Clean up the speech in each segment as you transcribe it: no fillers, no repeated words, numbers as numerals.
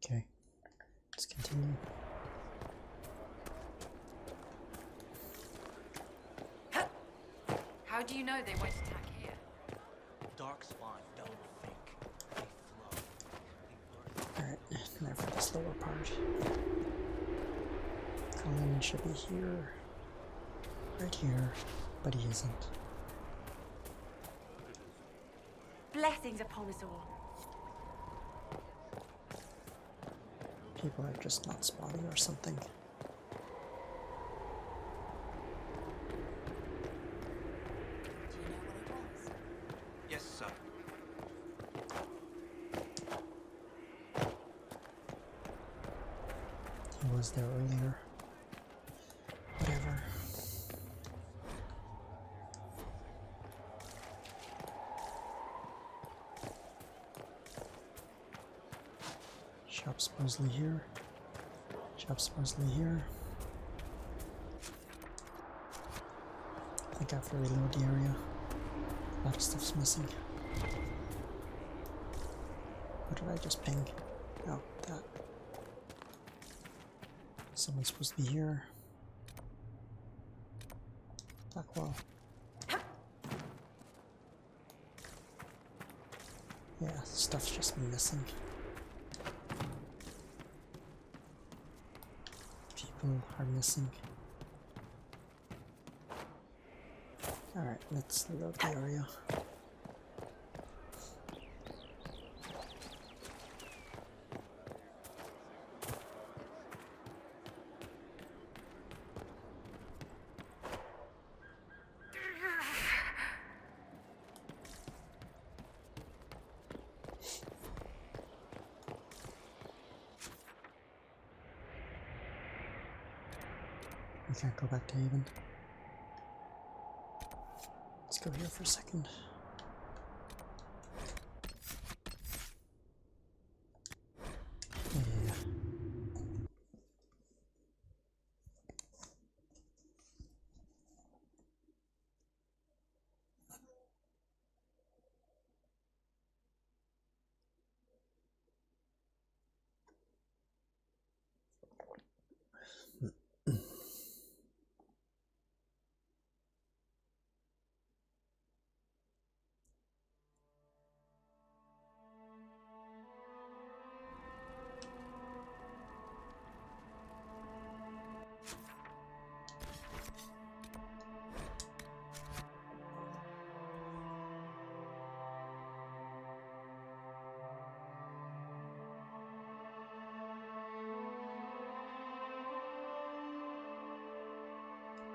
Okay, let's continue. How do you know they won't attack here? Darkspawn don't think, they flow. Alright, now for this lower part. Colin should be here. Right here, but he isn't. Blessings upon us all. People are just not spawning or something. Do you know what it was? Yes, sir. He was there earlier. Whatever. Shop supposedly here. Shop supposedly here. I think I have to reload the area. A lot of stuff's missing. What did I just ping? Oh, that. Someone's supposed to be here. Blackwell. Yeah, stuff's just missing. People are missing. Alright, let's load the area. We can't go back to Haven. Let's go here for a second. Yeah.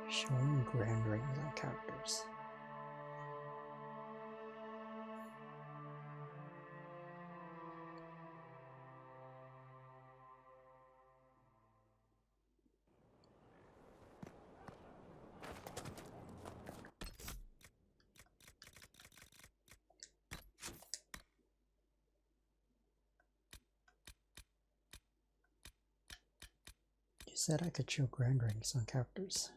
Showing grand rings on characters. You said I could show grand rings on characters.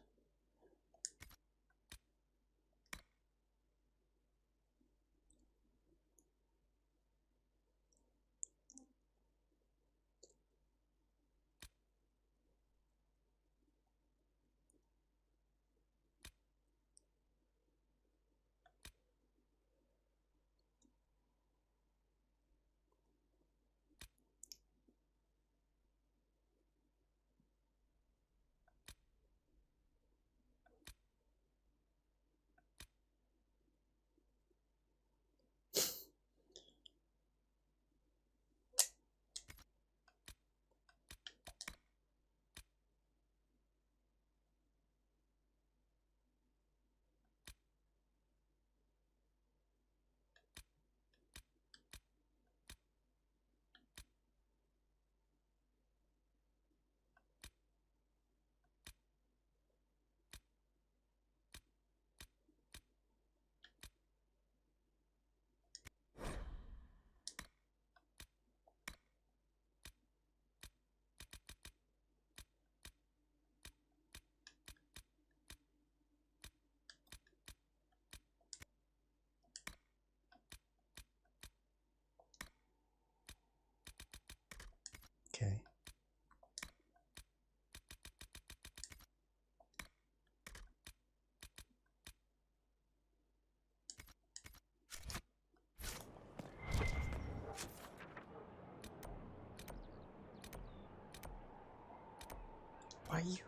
Why you?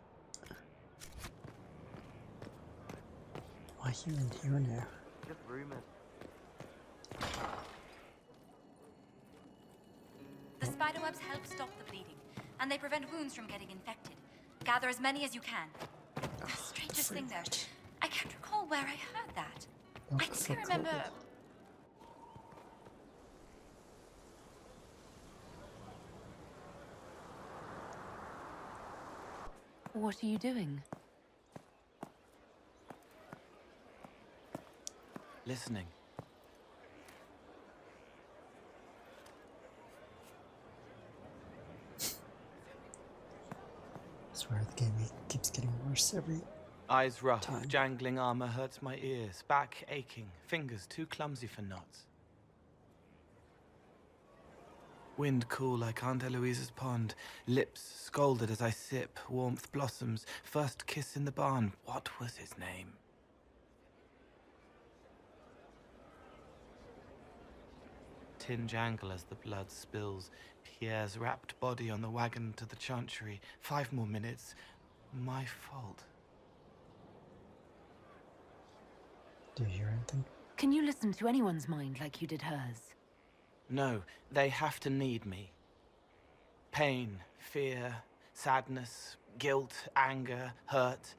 Why you in here now? Just rumors. The spiderwebs help stop the bleeding, and they prevent wounds from getting infected. Gather as many as you can. The strangest thing though, I can't recall where I heard that. I think I remember... What are you doing? Listening. I swear the game keeps getting worse every... Eyes rough, Time. jangling armor hurts my ears, back aching, fingers too clumsy for knots. Wind cool like Aunt Eloise's pond, lips scalded as I sip, warmth blossoms, first kiss in the barn. What was his name? Tin jangle as the blood spills, Pierre's wrapped body on the wagon to the chantry. 5 more minutes. My fault. Do you hear anything? Can you listen to anyone's mind like you did hers? No, they have to need me. Pain, fear, sadness, guilt, anger, hurt.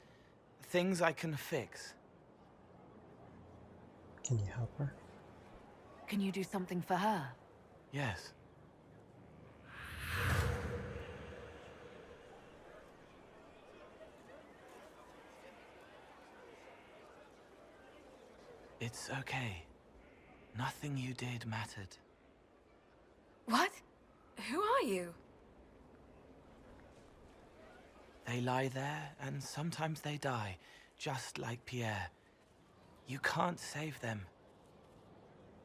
Things I can fix. Can you help her? Can you do something for her? Yes. It's okay. Nothing you did mattered. What? Who are you? They lie there, and sometimes they die, just like Pierre. You can't save them.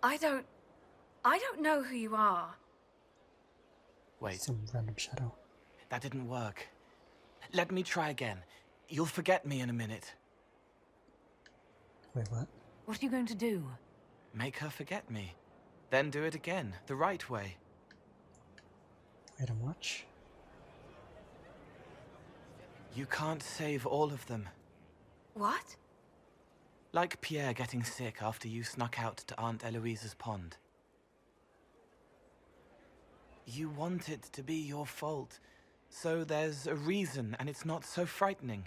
I don't know who you are. Wait, Some random shadow. that didn't work. Let me try again. You'll forget me in a minute. Wait, what? What are you going to do? Make her forget me. Then do it again, the right way. Wait and watch. You can't save all of them. What? Like Pierre getting sick after you snuck out to Aunt Eloise's pond. You want it to be your fault, so there's a reason and it's not so frightening.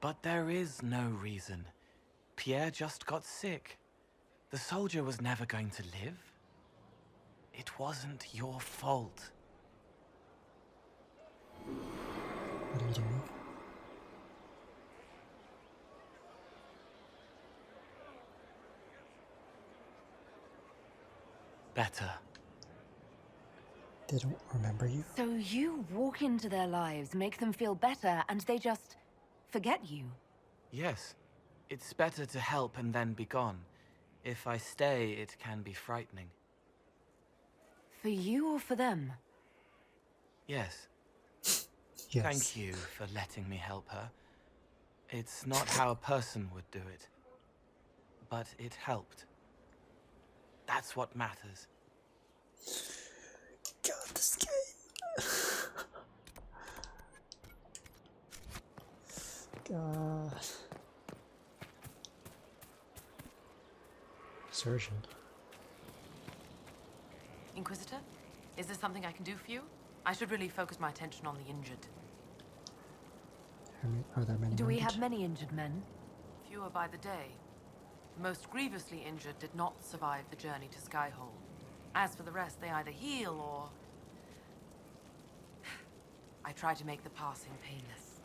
But there is no reason. Pierre just got sick. The soldier was never going to live. It wasn't your fault. What are you doing? Better. They don't remember you? So you walk into their lives, make them feel better, and they just forget you. Yes. It's better to help and then be gone. If I stay, it can be frightening. For you or for them? Yes. Yes. Thank you for letting me help her. It's not how a person would do it. But it helped. That's what matters. God, this game. God. Surgeon. Inquisitor? Is there something I can do for you? I should really focus my attention on the injured. Are there many Do we wounded? have many injured men? Fewer by the day. The most grievously injured did not survive the journey to Skyhold. As for the rest, they either heal or... I try to make the passing painless.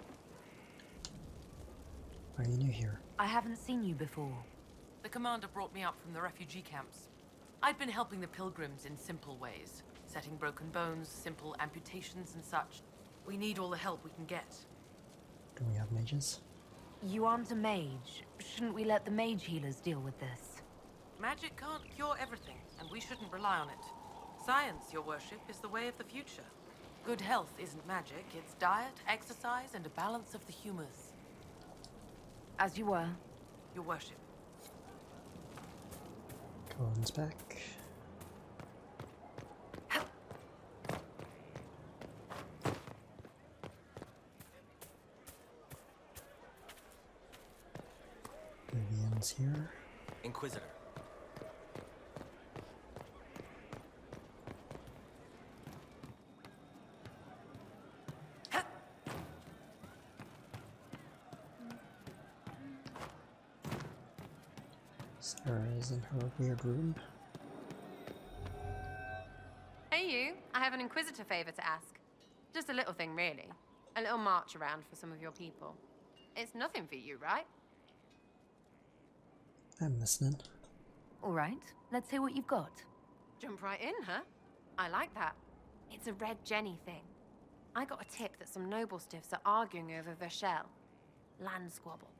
Are you new here? I haven't seen you before. The commander brought me up from the refugee camps. I'd been helping the pilgrims in simple ways. Setting broken bones, simple amputations and such. We need all the help we can get. Do we have mages? You aren't a mage. Shouldn't we let the mage healers deal with this? Magic can't cure everything, and we shouldn't rely on it. Science, your worship, is the way of the future. Good health isn't magic, it's diet, exercise, and a balance of the humors. As you were. Your worship. Colin's back. one's here. Inquisitor. Sarah is in her weird room. Hey you, I have an Inquisitor favor to ask. Just a little thing, really. A little march around for some of your people. It's nothing for you, right? I'm listening. All right, let's hear what you've got. Jump right in, huh? I like that. It's a Red Jenny thing. I got a tip that some noble stiffs are arguing over Verschel. Land squabble.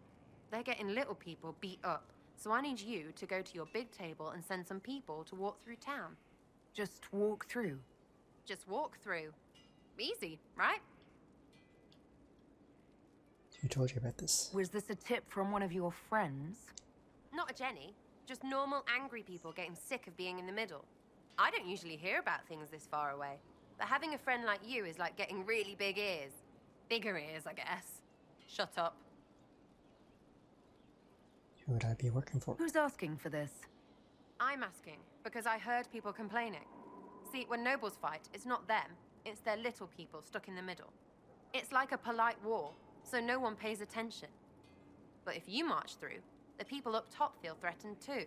They're getting little people beat up, so I need you to go to your big table and send some people to walk through town. Just walk through. Just walk through. Easy, right? Who told you about this? Was this a tip from one of your friends? Not a Jenny. Just normal angry people getting sick of being in the middle. I don't usually hear about things this far away. But having a friend like you is like getting really big ears. Bigger ears, I guess. Shut up. Who would I be working for? Who's asking for this? I'm asking because I heard people complaining. See, when nobles fight, it's not them. It's their little people stuck in the middle. It's like a polite war, so no one pays attention. But if you march through, the people up top feel threatened too.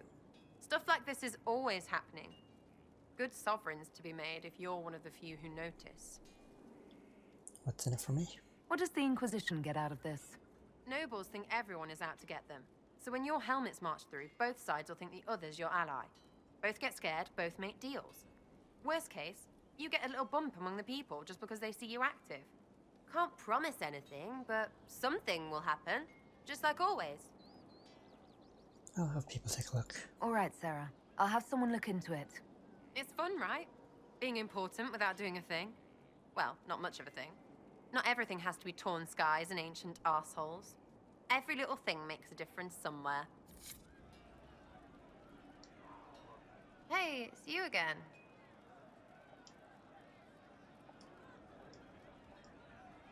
Stuff like this is always happening. Good sovereigns to be made if you're one of the few who notice. What's in it for me? What does the Inquisition get out of this? Nobles think everyone is out to get them. So when your helmets march through, both sides will think the other's your ally. Both get scared, both make deals. Worst case, you get a little bump among the people just because they see you active. Can't promise anything, but something will happen. Just like always. I'll have people take a look. All right, Sarah. I'll have someone look into it. It's fun, right? Being important without doing a thing. Well, not much of a thing. Not everything has to be torn skies and ancient arseholes. Every little thing makes a difference somewhere. Hey, it's you again.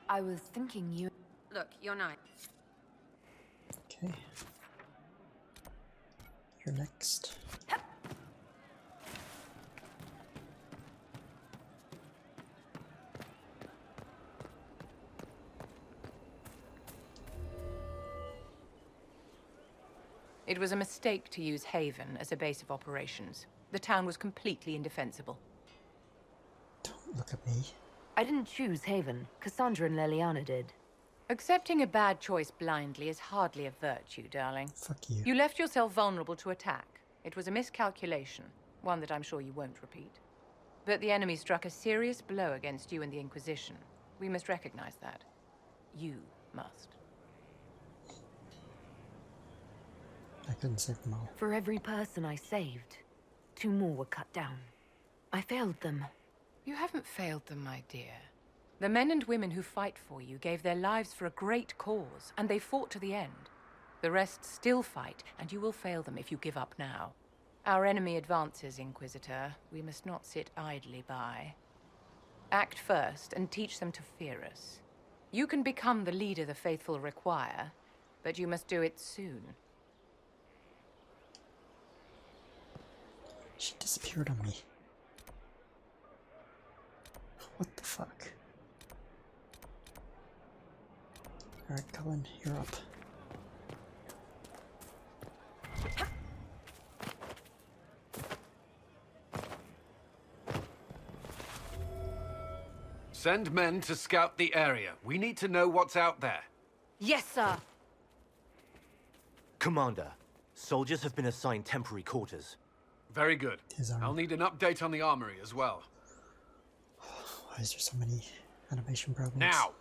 I was thinking you... Look, you're nice. Okay. You're next. It was a mistake to use Haven as a base of operations. The town was completely indefensible. Don't look at me. I didn't choose Haven. Cassandra and Leliana did. Accepting a bad choice blindly is hardly a virtue, darling. Fuck you. You left yourself vulnerable to attack. It was a miscalculation, one that I'm sure you won't repeat. But the enemy struck a serious blow against you and the Inquisition. We must recognize that. You must. I couldn't save them all. For every person I saved, 2 more were cut down. I failed them. You haven't failed them, my dear. The men and women who fight for you gave their lives for a great cause, and they fought to the end. The rest still fight, and you will fail them if you give up now. Our enemy advances, Inquisitor. We must not sit idly by. Act first, and teach them to fear us. You can become the leader the faithful require, but you must do it soon. She disappeared on me. What the fuck? Alright, Cullen, you're up. Send men to scout the area. We need to know what's out there. Yes, sir. Commander, soldiers have been assigned temporary quarters. Very good. His arm. I'll need an update on the armory as well. Why is there so many animation problems? Now!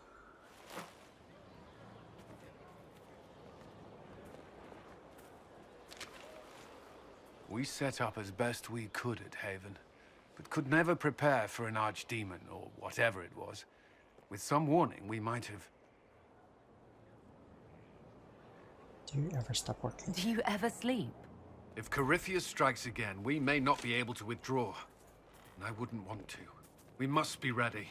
We set up as best we could at Haven, but could never prepare for an archdemon, or whatever it was. With some warning, we might have... Do you ever stop working? Do you ever sleep? If Corypheus strikes again, we may not be able to withdraw. And I wouldn't want to. We must be ready.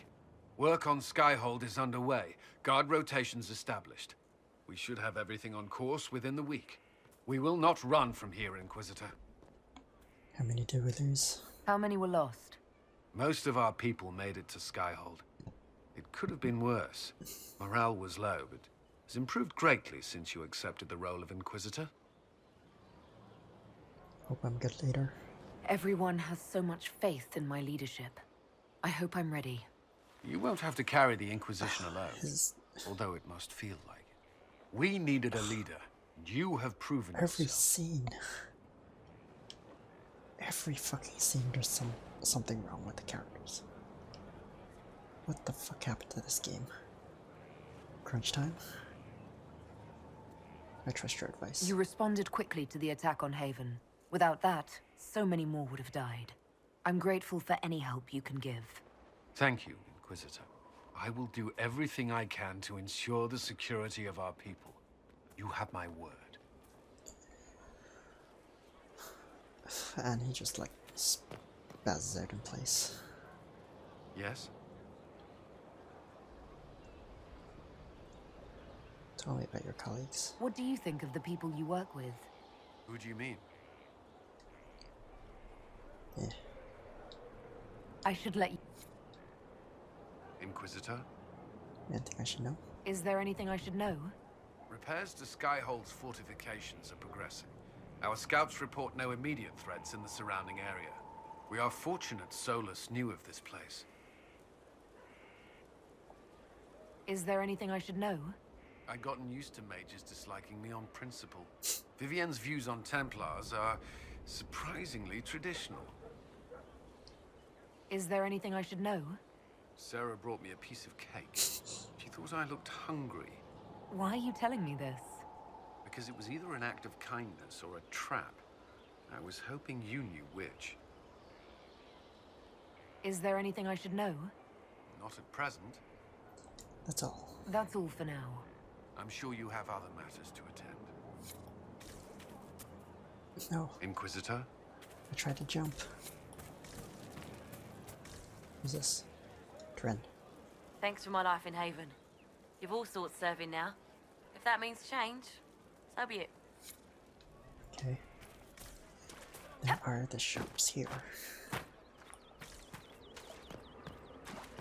Work on Skyhold is underway. Guard rotations established. We should have everything on course within the week. We will not run from here, Inquisitor. How many do we lose? How many were lost? Most of our people made it to Skyhold. It could have been worse. Morale was low, but has improved greatly since you accepted the role of Inquisitor. Hope I'm good later. Everyone has so much faith in my leadership. I hope I'm ready. You won't have to carry the Inquisition alone, although it must feel like it. We needed a leader, and you have proven Every yourself. scene. Every fucking scene, there's something wrong with the characters. What the fuck happened to this game? Crunch time? I trust your advice. You responded quickly to the attack on Haven. Without that, so many more would have died. I'm grateful for any help you can give. Thank you, Inquisitor. I will do everything I can to ensure the security of our people. You have my word. And he just like spazzes out in place. Yes? Tell me about your colleagues. What do you think of the people you work with? Who do you mean? Yeah. I should let you... Inquisitor? Anything I should know? Is there anything I should know? Repairs to Skyhold's fortifications are progressing. Our scouts report no immediate threats in the surrounding area. We are fortunate Solus knew of this place. Is there anything I should know? I'd gotten used to mages disliking me on principle. Vivienne's views on Templars are surprisingly traditional. Is there anything I should know? Sarah brought me a piece of cake. She thought I looked hungry. Why are you telling me this? Because it was either an act of kindness or a trap. I was hoping you knew which. Is there anything I should know? Not at present. That's all. That's all for now. I'm sure you have other matters to attend. No, Inquisitor? I tried to jump. Who's this? Dren. Thanks for my life in Haven. You've all sorts serving now. If that means change, so be it. Okay. There are the shops here.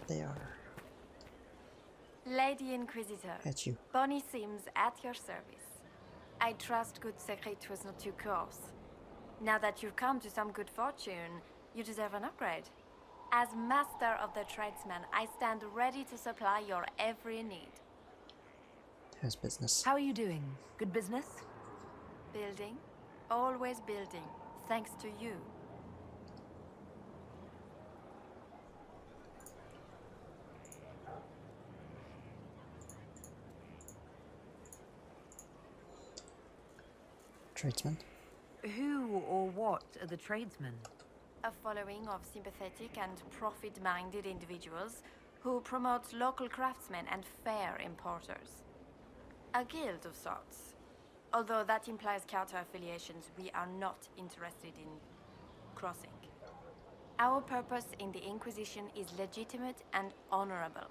They are. Lady Inquisitor, At you. Bonnie Sims at your service. I trust good secret was not too coarse. Now that you've come to some good fortune, you deserve an upgrade. As master of the tradesman, I stand ready to supply your every need. How's business? How are you doing? Good business? Building, always building, thanks to you. Tradesman? Who or what are the tradesmen? A following of sympathetic and profit-minded individuals who promote local craftsmen and fair importers. A guild of sorts. Although that implies counter-affiliations we are not interested in crossing. Our purpose in the Inquisition is legitimate and honorable.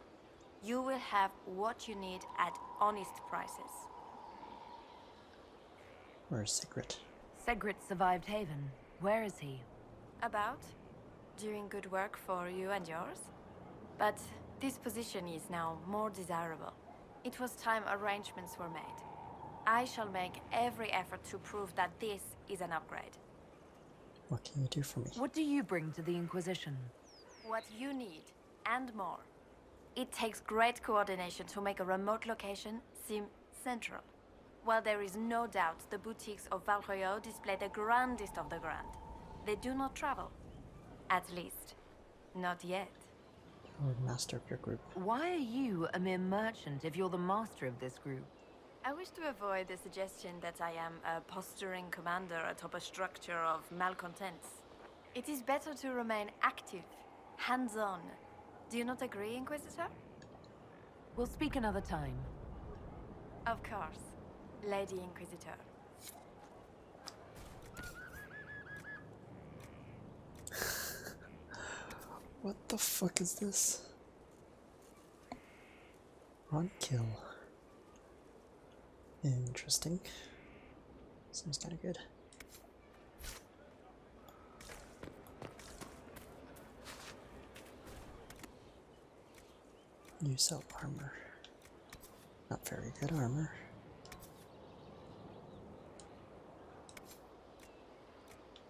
You will have what you need at honest prices. Where's Sigrid? Segrit survived Haven. Where is he? About? Doing good work for you and yours? But this position is now more desirable. It was time arrangements were made. I shall make every effort to prove that this is an upgrade. What can you do for me? What do you bring to the Inquisition? What you need, and more. It takes great coordination to make a remote location seem central. While there is no doubt the boutiques of Valroyo display the grandest of the grand, they do not travel. At least, not yet. You're master of your group. Why are you a mere merchant if you're the master of this group? I wish to avoid the suggestion that I am a posturing commander atop a structure of malcontents. It is better to remain active, hands-on. Do you not agree, Inquisitor? We'll speak another time. Of course, Lady Inquisitor. What the fuck is this? Run kill. Interesting. Seems kind of good. You sell armor. Not very good armor.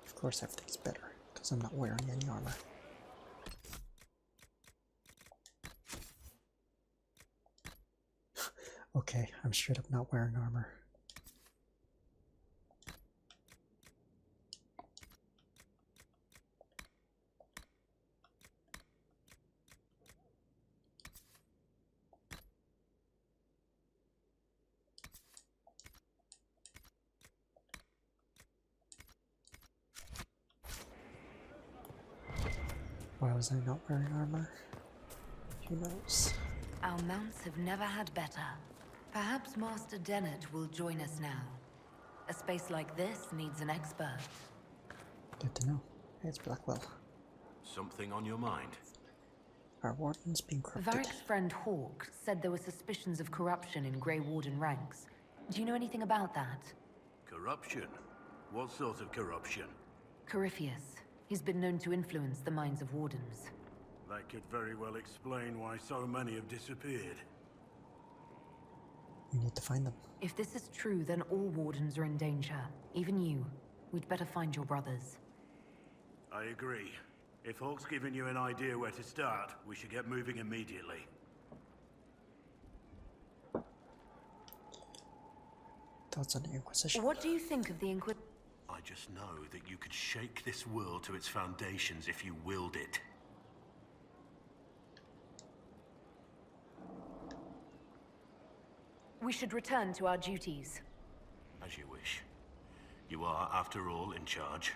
Of course, everything's better because I'm not wearing any armor. Okay, I'm straight up not wearing armor. Why was I not wearing armor? Who knows? Our mounts have never had better. Perhaps Master Dennett will join us now. A space like this needs an expert. Good to know. Hey, it's Blackwell. Something on your mind? Our warden's being corrupted. Varric's friend Hawk said there were suspicions of corruption in Grey Warden ranks. Do you know anything about that? Corruption? What sort of corruption? Corypheus. He's been known to influence the minds of wardens. That could very well explain why so many have disappeared. We need to find them. If this is true, then all wardens are in danger. Even you. We'd better find your brothers. I agree. If Hawk's given you an idea where to start, we should get moving immediately. Thoughts on the Inquisition? What do you think of the Inquisition? I just know that you could shake this world to its foundations if you willed it. We should return to our duties. As you wish. You are, after all, in charge.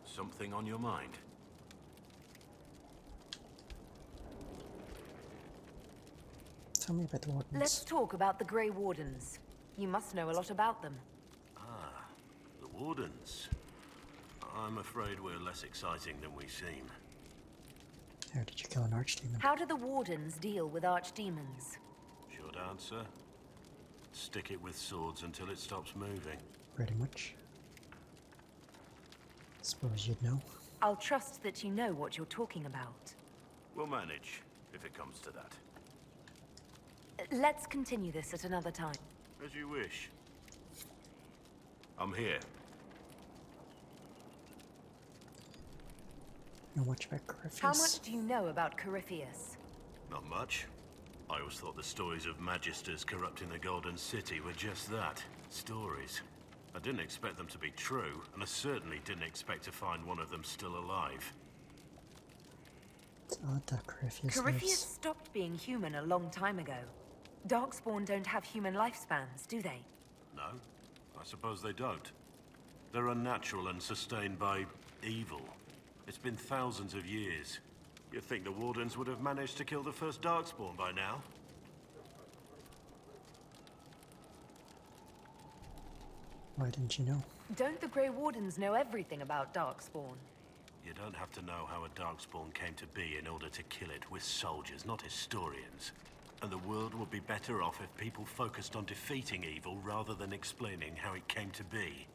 Something on your mind? Tell me about the wardens. Let's talk about the Grey Wardens. You must know a lot about them. Ah, the Wardens. I'm afraid we're less exciting than we seem. How did you kill an archdemon? How do the Wardens deal with archdemons? Short answer. Stick it with swords until it stops moving. Pretty much. Suppose you'd know. I'll trust that you know what you're talking about. We'll manage, if it comes to that. Let's continue this at another time. As you wish. I'm here. Know much about Corypheus? How much do you know about Corypheus? Not much. I always thought the stories of Magisters corrupting the Golden City were just that. Stories. I didn't expect them to be true, and I certainly didn't expect to find one of them still alive. It's odd that Corypheus Corypheus stopped being human a long time ago. Darkspawn don't have human lifespans, do they? No, I suppose they don't. They're unnatural and sustained by evil. It's been thousands of years. You'd think the Wardens would have managed to kill the first Darkspawn by now. Why didn't you know? Don't the Grey Wardens know everything about Darkspawn? You don't have to know how a Darkspawn came to be in order to kill it. We're soldiers, not historians. And the world would be better off if people focused on defeating evil rather than explaining how it came to be.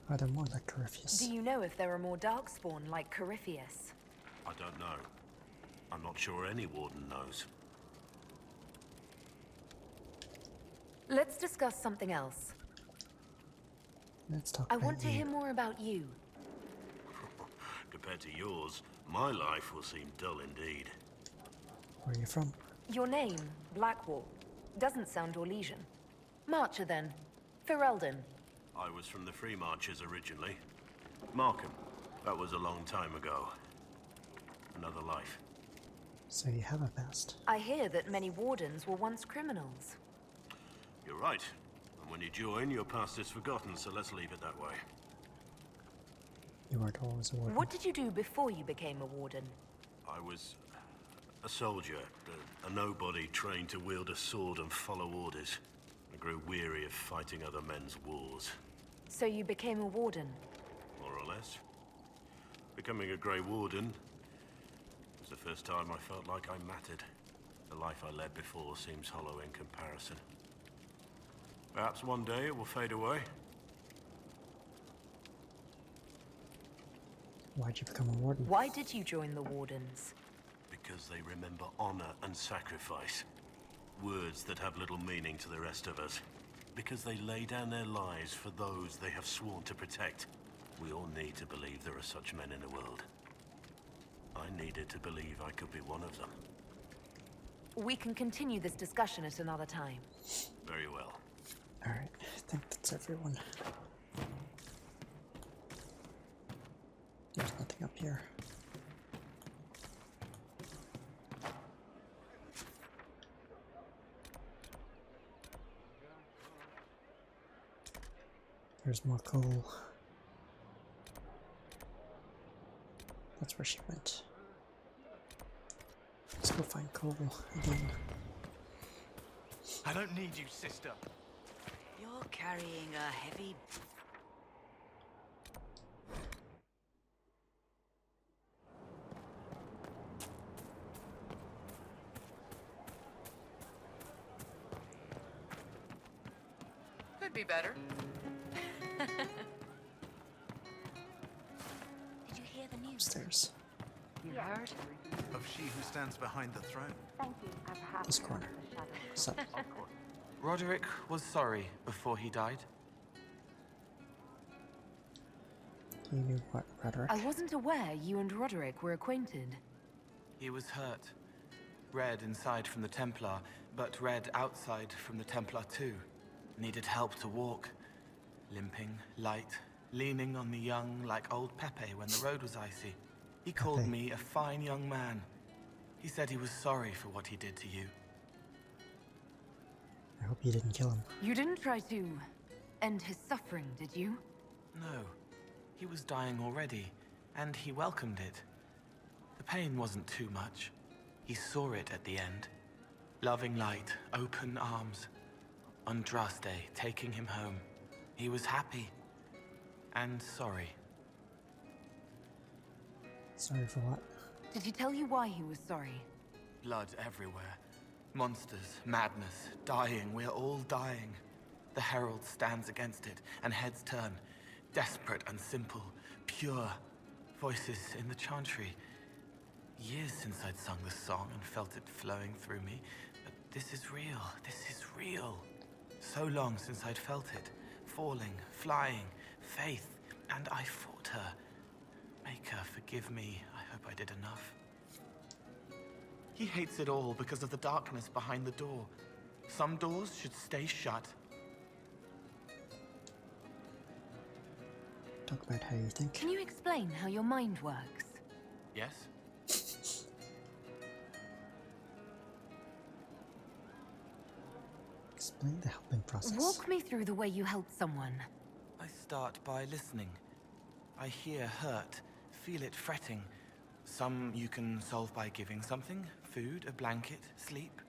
Are there more like Corypheus? Do you know if there are more Darkspawn like Corypheus? I don't know. I'm not sure any Warden knows. Let's discuss something else. Let's talk I about want to you. hear more about you. Compared to yours, my life will seem dull indeed. Where are you from? Your name, Blackwall, doesn't sound Orlesian. Marcher then. Ferelden. I was from the Free Marchers originally. Markham. That was a long time ago. Another life. So you have a past. I hear that many Wardens were once criminals. You're right. And when you join, your past is forgotten, so let's leave it that way. You weren't always a warden. What did you do before you became a Warden? I was a soldier, a nobody trained to wield a sword and follow orders. I grew weary of fighting other men's wars. So you became a Warden? More or less. Becoming a Grey Warden was the first time I felt like I mattered. The life I led before seems hollow in comparison. Perhaps one day it will fade away. Why'd you become a warden? Why did you join the Wardens? Because they remember honor and sacrifice. Words that have little meaning to the rest of us. Because they lay down their lives for those they have sworn to protect. We all need to believe there are such men in the world. I needed to believe I could be one of them. We can continue this discussion at another time. Very well. Alright, I think that's everyone. There's nothing up here. There's more coal. That's where she went. Let's go find coal again. I don't need you, sister. You're carrying a heavy... Could be better. Did you hear the news? Upstairs. You heard? Of she who stands behind the throne. Thank you. This corner. So, Roderick was sorry before he died. you knew what, Roderick? I wasn't aware you and Roderick were acquainted. He was hurt. Red inside from the Templar, but red outside from the Templar too. Needed help to walk. Limping, light, leaning on the young like old Pepe when the road was icy. He called Pepe. me a fine young man. He said he was sorry for what he did to you. I hope you didn't kill him. You didn't try to end his suffering, did you? No. He was dying already, and he welcomed it. The pain wasn't too much. He saw it at the end. Loving light, open arms. Andraste taking him home. He was happy. And sorry. Sorry for what? Did he tell you why he was sorry? Blood everywhere. Monsters, madness, dying. We're all dying. The Herald stands against it, and heads turn. Desperate and simple. Pure. Voices in the chantry. Years since I'd sung the song and felt it flowing through me. But this is real. This is real. So long since I'd felt it. Falling, flying, faith. And I fought her. Make her forgive me. I hope I did enough. He hates it all because of the darkness behind the door. Some doors should stay shut. Talk about how you think. Can you explain how your mind works? Yes? Explain the helping process. Walk me through the way you help someone. I start by listening. I hear hurt, feel it fretting. Some you can solve by giving something, food, a blanket, sleep.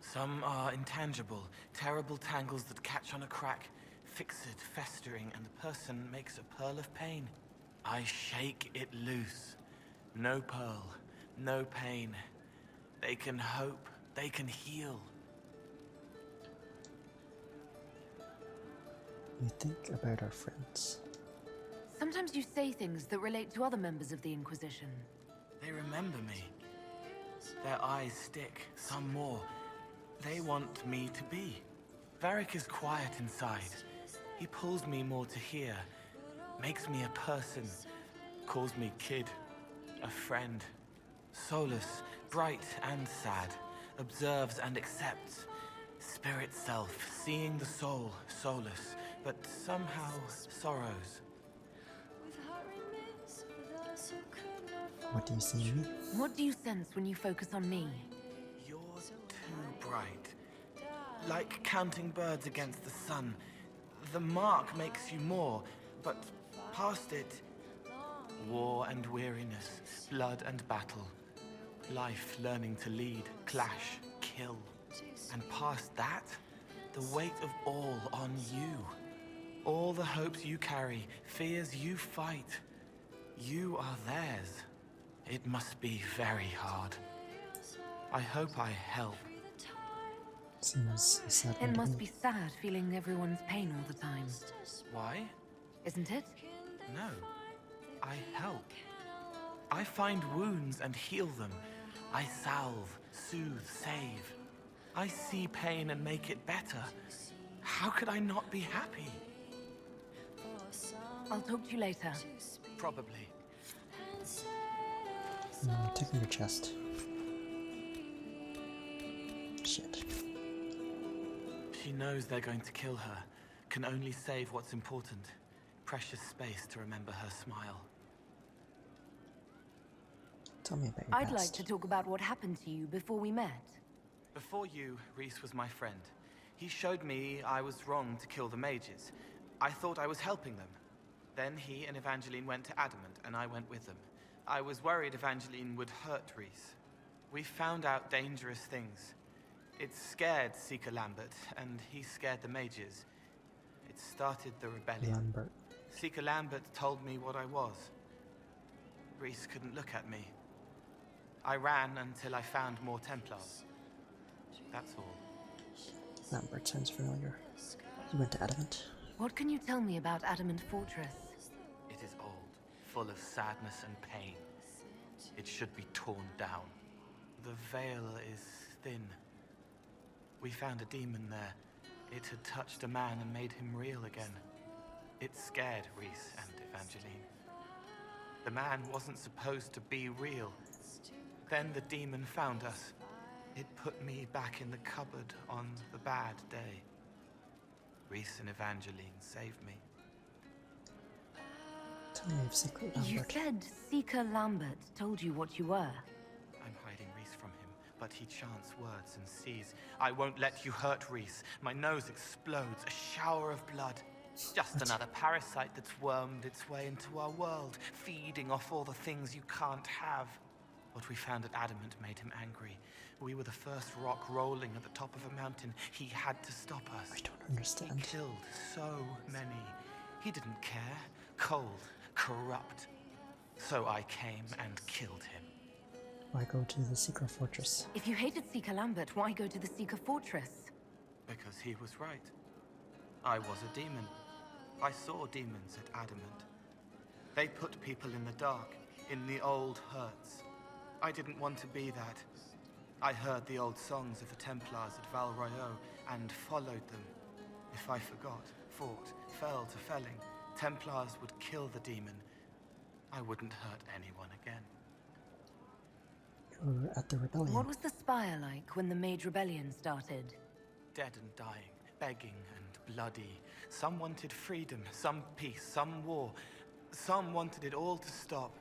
Some are intangible, terrible tangles that catch on a crack, fixed, festering, and the person makes a pearl of pain. I shake it loose. No pearl, no pain. They can hope, they can heal. You think about our friends. Sometimes you say things that relate to other members of the Inquisition. They remember me. Their eyes stick, some more. They want me to be. Varric is quiet inside. He pulls me more to hear, makes me a person, calls me kid, a friend. Soulless, bright and sad, observes and accepts. Spirit self, seeing the soul, soulless, but somehow sorrows. What do you see in me? What do you sense when you focus on me? You're too bright. Like counting birds against the sun. The mark makes you more, but past it, war and weariness, blood and battle. Life learning to lead, clash, kill. And past that, the weight of all on you. All the hopes you carry, fears you fight. You are theirs. It must be very hard. I hope I help. Seems sad. It must be sad feeling everyone's pain all the time. Why? Isn't it? No. I help. I find wounds and heal them. I salve, soothe, save. I see pain and make it better. How could I not be happy? I'll talk to you later. Probably. Taking your chest. Shit. She knows they're going to kill her. Can only save what's important. Precious space to remember her smile. Tell me about your I'd past. like to talk about what happened to you before we met. Before you, Reese was my friend. He showed me I was wrong to kill the mages. I thought I was helping them. Then he and Evangeline went to Adamant, and I went with them. I was worried Evangeline would hurt Reese. We found out dangerous things. It scared Seeker Lambert, and he scared the mages. It started the rebellion. Lambert. Seeker Lambert told me what I was. Reese couldn't look at me. I ran until I found more Templars. That's all. Lambert sounds familiar. You went to Adamant? What can you tell me about Adamant Fortress? It is old, full of sadness and pain. It should be torn down. The veil is thin. We found a demon there. It had touched a man and made him real again. It scared Reese and Evangeline. The man wasn't supposed to be real. Then the demon found us. It put me back in the cupboard on the bad day. Reese and Evangeline saved me. Tell me of Secret You Lambert. said Seeker Lambert told you what you were. I'm hiding Reese from him, but he chants words and sees. I won't let you hurt Reese. My nose explodes, a shower of blood. Just another parasite that's wormed its way into our world, feeding off all the things you can't have. What we found at Adamant made him angry. We were the first rock rolling at the top of a mountain. He had to stop us. I don't understand. He killed so many. He didn't care. Cold, corrupt. So I came and killed him. Why go to the Secret Fortress? If you hated Seeker Lambert, why go to the Seeker Fortress? Because he was right. I was a demon. I saw demons at Adamant. They put people in the dark, in the old hurts. I didn't want to be that. I heard the old songs of the Templars at Val Royeaux and followed them. If I forgot, fought, fell to felling, Templars would kill the demon. I wouldn't hurt anyone again. You were at the rebellion. What was the Spire like when the Mage Rebellion started? Dead and dying, begging and bloody. Some wanted freedom, some peace, some war. Some wanted it all to stop.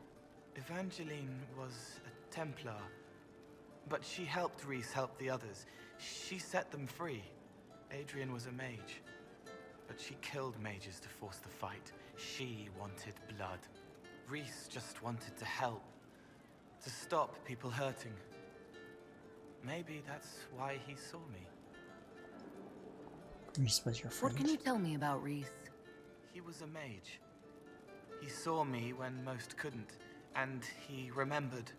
Evangeline was a Templar, but she helped Reese help the others. She set them free. Adrian was a mage, but she killed mages to force the fight. She wanted blood. Reese just wanted to help, to stop people hurting. Maybe that's why he saw me. Reese was your friend. What can you tell me about Reese? He was a mage. He saw me when most couldn't, and he remembered.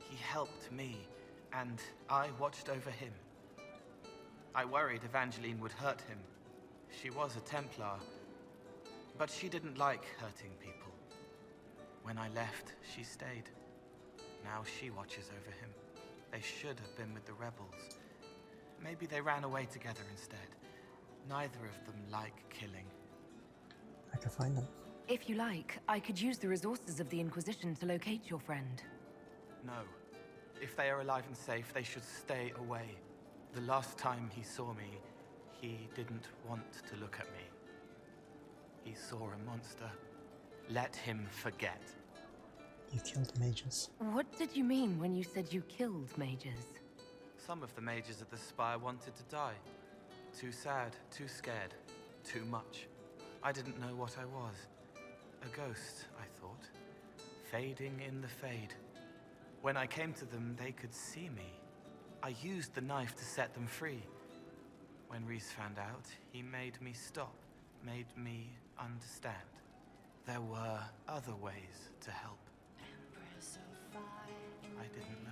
He helped me, and I watched over him. I worried Evangeline would hurt him. She was a Templar, but she didn't like hurting people. When I left, she stayed. Now she watches over him. They should have been with the rebels. Maybe they ran away together instead. Neither of them like killing. I can find them. If you like, I could use the resources of the Inquisition to locate your friend. No. If they are alive and safe, they should stay away. The last time he saw me, he didn't want to look at me. He saw a monster. Let him forget. You killed mages. What did you mean when you said you killed mages? Some of the mages at the Spire wanted to die. Too sad, too scared, too much. I didn't know what I was. A ghost, I thought. Fading in the fade. When I came to them, they could see me. I used the knife to set them free. When Reese found out, he made me stop, made me understand. there were other ways to help. I didn't know.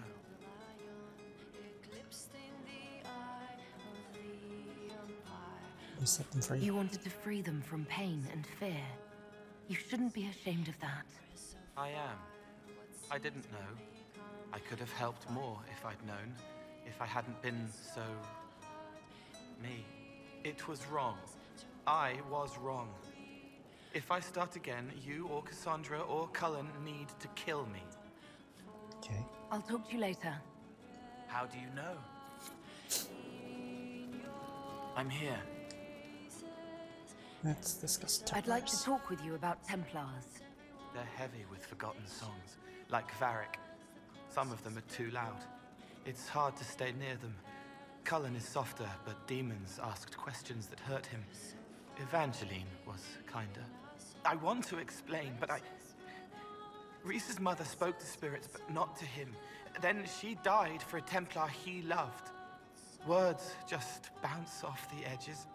You set them free. You wanted to free them from pain and fear. You shouldn't be ashamed of that. I am. I didn't know. I could have helped more if I'd known. If I hadn't been so... me. It was wrong. I was wrong. If I start again, you or Cassandra or Cullen need to kill me. Okay. I'll talk to you later. How do you know? I'm here. Let's discuss Templars. I'd like to talk with you about Templars. They're heavy with forgotten songs, like Varric. Some of them are too loud. It's hard to stay near them. Cullen is softer, but demons asked questions that hurt him. Evangeline was kinder. I want to explain, but Reese's mother spoke to spirits, but not to him. Then she died for a Templar he loved. Words just bounce off the edges.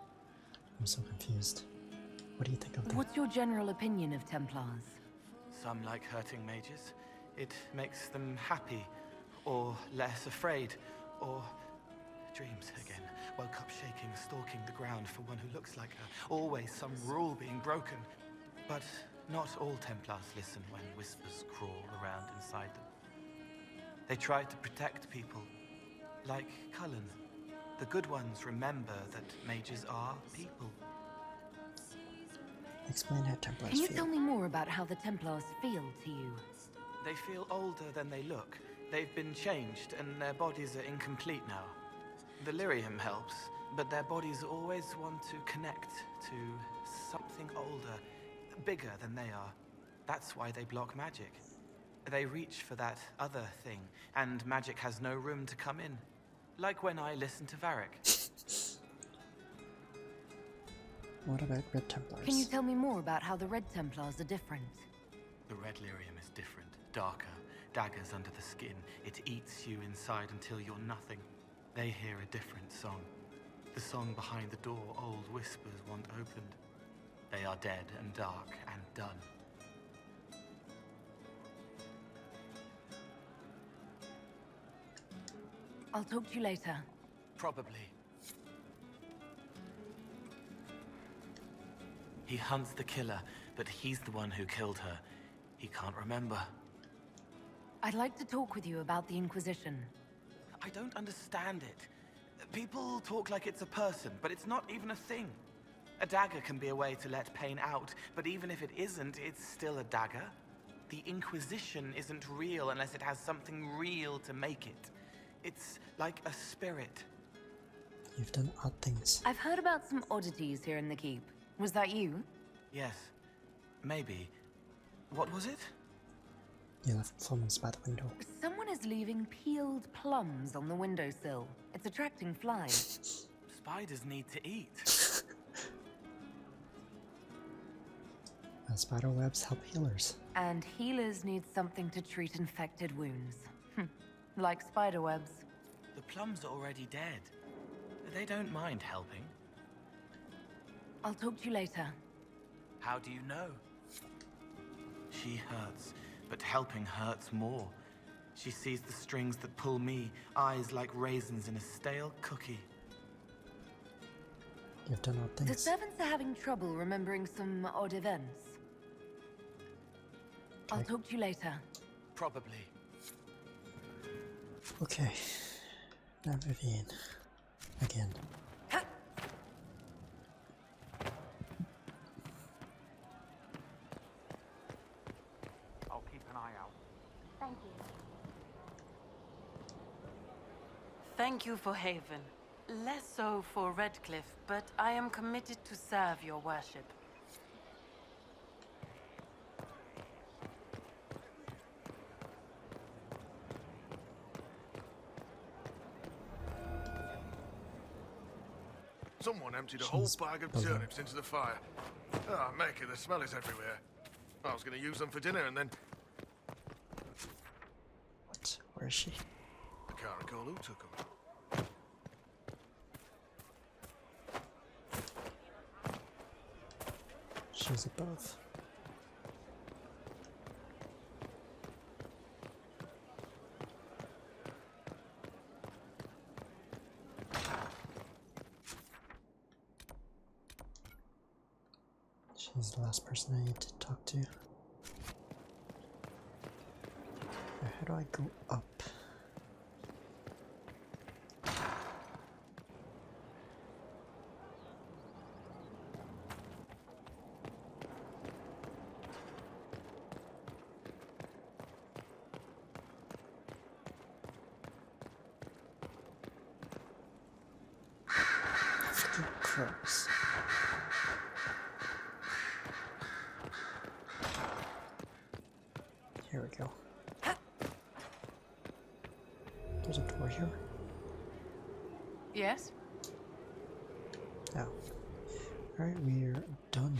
I'm so confused. What do you think of them? What's your general opinion of Templars? Some like hurting mages. It makes them happy, or less afraid, or dreams again. Woke up shaking, stalking the ground for one who looks like her. Always some rule being broken. But not all Templars listen when whispers crawl around inside them. They try to protect people, like Cullen. The good ones remember that mages are people. Explain how Templars Can you feel. tell me more about how the Templars feel to you? They feel older than they look. They've been changed, and their bodies are incomplete now. The lyrium helps, but their bodies always want to connect to something older, bigger than they are. That's why they block magic. They reach for that other thing, and magic has no room to come in. Like when I listen to Varric. What about Red Templars? Can you tell me more about how the Red Templars are different? The red lyrium is different, darker, daggers under the skin. It eats you inside until you're nothing. They hear a different song. The song behind the door old whispers want opened. They are dead and dark and done. I'll talk to you later. Probably. He hunts the killer, but he's the one who killed her. He can't remember. I'd like to talk with you about the Inquisition. I don't understand it. People talk like it's a person, but it's not even a thing. A dagger can be a way to let pain out, but even if it isn't, it's still a dagger. The Inquisition isn't real unless it has something real to make it. It's like a spirit. You've done odd things. I've heard about some oddities here in the keep. Was that you? Yes. Maybe. What was it? You left plums by the window. Someone is leaving peeled plums on the windowsill. It's attracting flies. Spiders need to eat. Spider webs help healers. And healers need something to treat infected wounds. Like spider webs. The plums are already dead. They don't mind helping. I'll talk to you later. How do you know? She hurts, but helping hurts more. She sees the strings that pull me, eyes like raisins in a stale cookie. You've done odd things. The servants are having trouble remembering some odd events. Okay. I'll talk to you later. Probably. Okay. Now Vivian. Again. I'll keep an eye out. Thank you. Thank you for Haven. Less so for Redcliffe, but I am committed to serve your worship. Someone emptied a whole bag of turnips into the fire. Ah, Mecca, the smell is everywhere. I was going to use them for dinner and then... What? Where is she? I can't recall who took them. She's above. She's the last person I need to talk to. How do I go up? Crows. Here we go. There's a door here. Yes? Oh. Alright, we're done.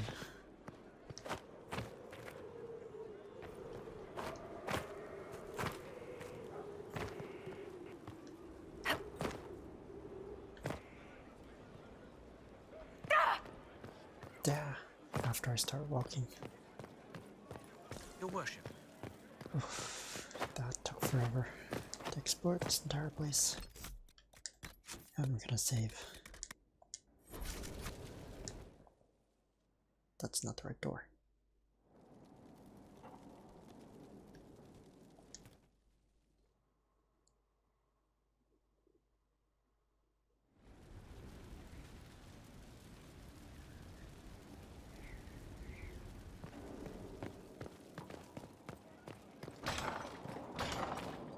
Yeah, after I start walking. Your worship. Oof, that took forever to explore this entire place. I'm gonna save. That's not the right door.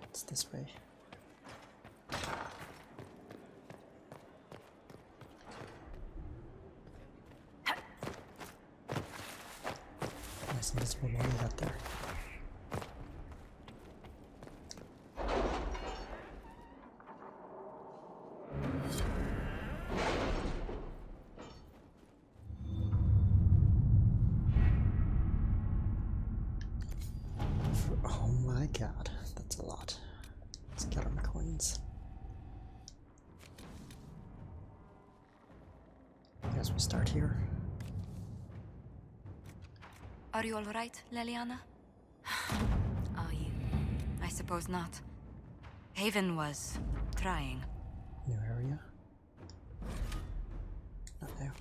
It's this way. Nice invisible wall you got there. Oh my god, that's a lot. Let's get on the coins. I guess we start here. Are you all right, Leliana? Are you? I suppose not. Haven was trying. New area? Not now.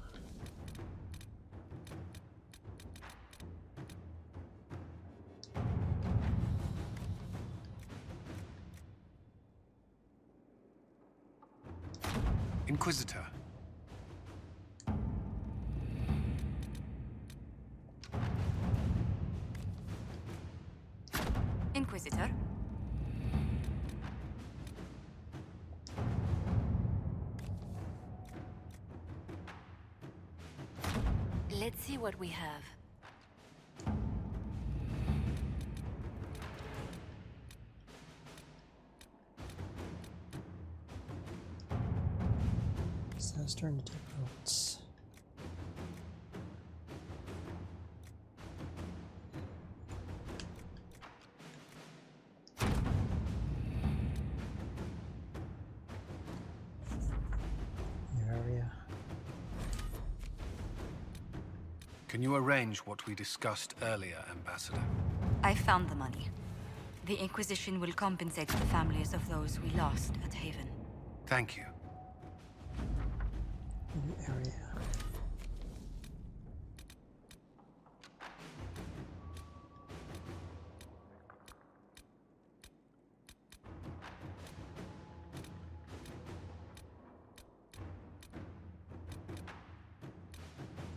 Inquisitor. Inquisitor? Let's see what we have. So I was starting to take notes. New area. Can you arrange what we discussed earlier, Ambassador? I found the money. The Inquisition will compensate the families of those we lost at Haven. Thank you. New area.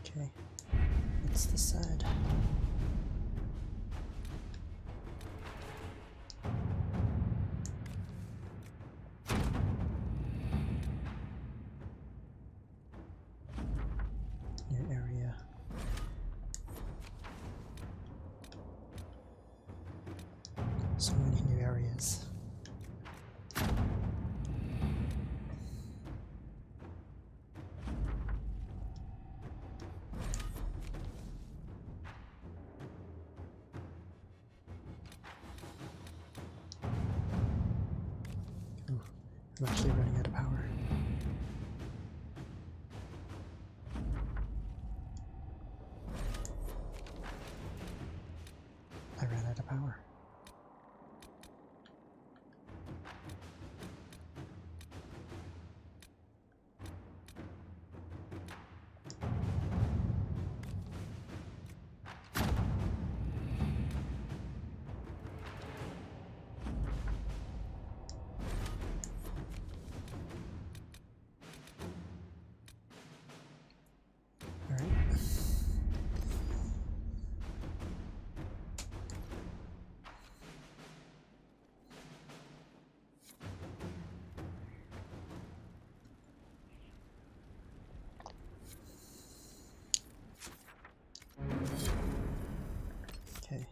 Okay, it's this side. New area. So many new areas. Ooh, I'm actually running out of power. I ran out of power.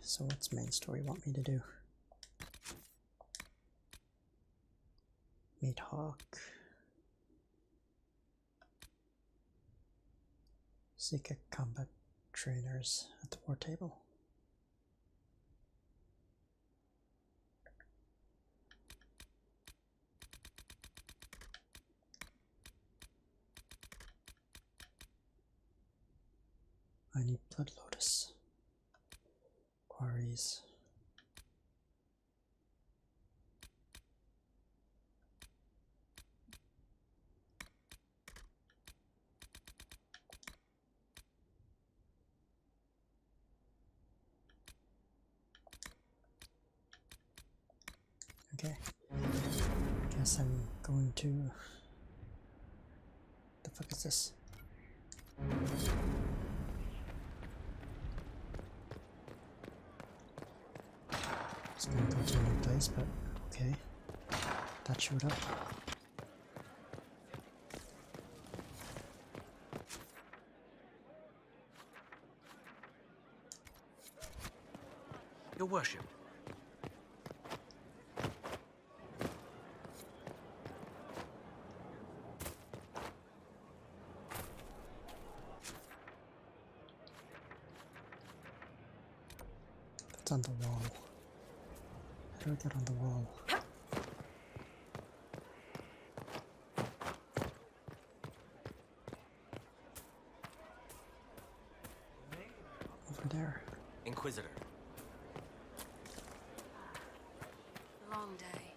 so what's main story want me to do? Meet Hawk. Seek a combat trainers at the war table. I need Blood Lotus. Quarries. Okay. Guess I'm going to. The fuck is this? It's gonna go to a new place, but okay. That showed up. Your worship. It's on the wall. How do I get on the wall? Over there. Inquisitor. Long day.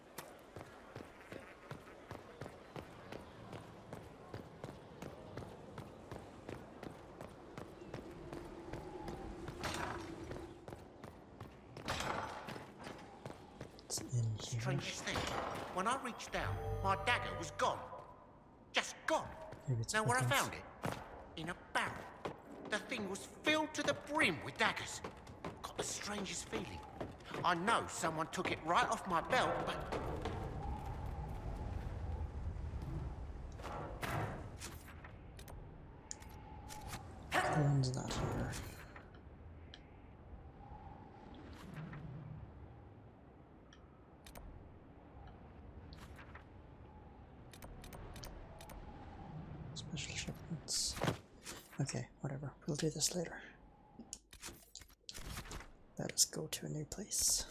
It's in here. Strangest thing, when I reached down, my dagger was gone. Just gone. Maybe it's Know where I weapons. found it? In a barrel. The thing was filled to the brim with daggers. Got the strangest feeling. I know someone took it right off my belt, but... The one's not here. Special shipments. Okay, whatever. We'll do this later. Let us go to a new place.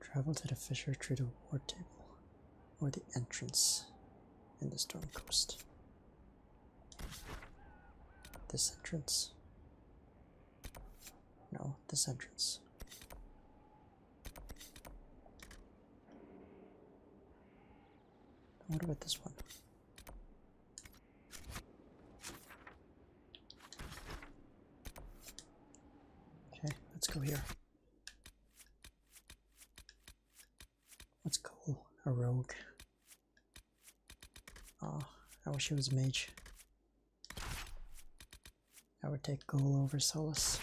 Travel to the fissure through the war table, or the entrance in the Storm Coast. This entrance? No, this entrance. What about this one? Okay, let's go here. Let's call a rogue. Oh, I wish he was a mage. I would take Goal over Solus.